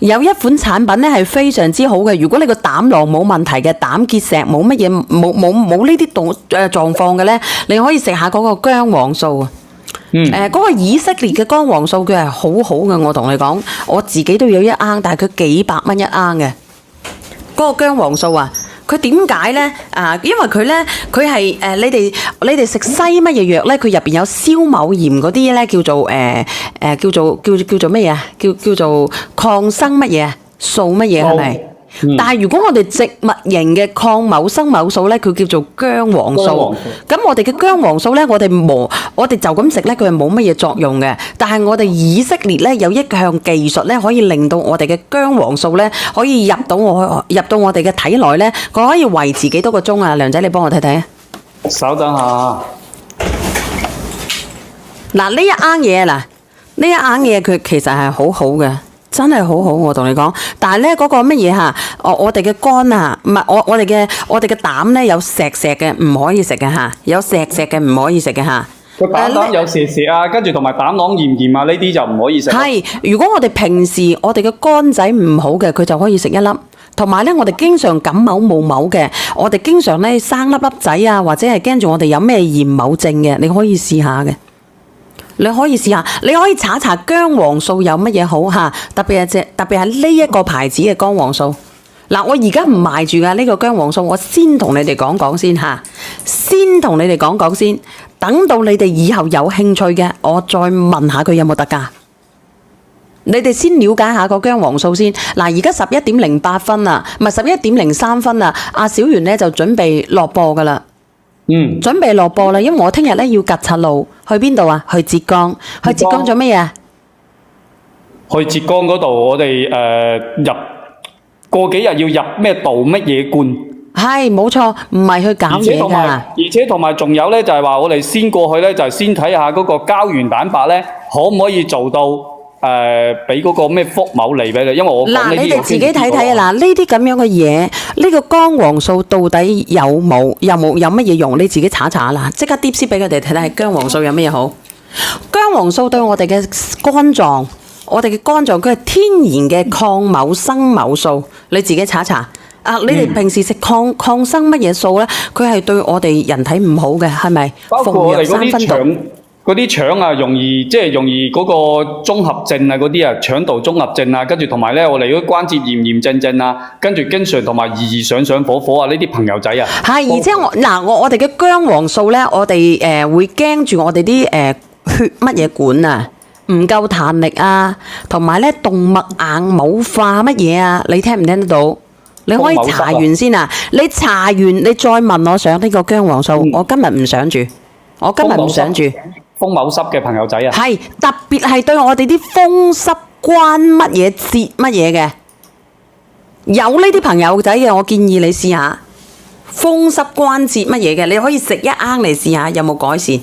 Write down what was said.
有一款產品咧係非常之好嘅，如果你個膽囊冇問題嘅，膽結石冇乜嘢冇呢啲狀況嘅咧，你可以食下嗰個薑黃素啊。嗰個以色列嘅薑黃素佢係好好嘅，我同你講，我自己都有一盎，但係佢幾百蚊一盎嘅嗰個薑黃素啊。佢點解咧？因為佢咧，佢係你哋食西乜嘢藥咧？佢入邊有燒某鹽嗰啲咧，叫做乜嘢啊？叫做抗生乜嘢啊？素乜嘢係咪？但係如果我哋植物型嘅抗某生某素咧，佢叫做薑黃素。咁我哋嘅薑黃素咧，我哋就咁食咧，佢係冇乜嘢作用嘅。但係我哋以色列咧有一項技術咧，可以令到我哋嘅薑黃素咧可以入到我哋嘅體內咧，佢可以維持幾多個鐘啊？梁仔，你幫我睇睇啊！稍等下。嗱，呢一盎嘢佢其實係好好嘅。真係好好，我同你講。但係咧嗰個乜嘢嚇？我哋嘅肝啊，唔係我哋嘅膽咧有石嘅，唔可以食嘅嚇。有石嘅唔可以食嘅嚇。個膽有石啊，跟住同埋膽囊炎啊，呢啲就唔可以食。係，如果我哋平時我哋嘅肝仔唔好嘅，佢就可以食一粒。同埋咧，我哋經常感冒冒某嘅，我哋經常咧生粒粒仔啊，或者係驚住我哋有咩炎某症嘅，你可以試下嘅。你可以試下，你可以查薑黃素有乜嘢好嚇，特別係呢一個牌子嘅薑黃素。嗱，我而家唔賣住㗎呢個薑黃素，我先同你哋講講先嚇，等到你哋以後有興趣嘅，我再問下佢有冇特價。你哋先了解下個薑黃素先。嗱，而家11:08分啦，唔係11:03分啦。阿小圓咧就準備落播㗎啦。準備落播啦，因為我聽日咧要吉柒路，去邊度啊？去浙江。去浙江做乜嘢？去浙江嗰度，我哋過幾日要入咩道乜嘢觀？係冇錯，唔係去搞嘢㗎。而且同埋仲有咧，就係話我哋先過去咧，就係先睇下嗰個膠原蛋白咧，可唔可以做到俾嗰個咩福某利俾你？因為我嗱，你哋自己睇睇啊！嗱，呢啲咁樣嘅嘢，呢個薑黃素到底有乜嘢用？你自己查查啦！即刻 Tips 俾佢哋睇睇，薑黃素有乜嘢好？薑黃素對我哋嘅肝臟，佢係天然嘅抗某生某素，你自己查查。你哋平時食抗生乜嘢素咧？佢係對我哋人體唔好嘅，係咪？包括我哋嗰啲腸啊，容易嗰個綜合症啊，嗰啲啊，腸道綜合症啊，跟住同埋咧，我哋嗰啲關節炎症啊，跟住經常同埋上火啊，呢啲朋友仔啊。係，而且我哋嘅薑黃素咧，我哋會驚住我哋啲血乜嘢管啊，唔夠彈力啊，同埋咧動脈硬冇化乜嘢啊，你聽唔聽得到？你可以查完先啊！你查完你再問我上呢個薑黃素，我今日唔想住。風某濕嘅朋友仔啊，係特別係對我哋啲風濕關乜嘢節乜嘢嘅，有呢啲朋友仔嘅，我建議你試下風濕關節乜嘢嘅，你可以食一盎嚟試下有冇改善。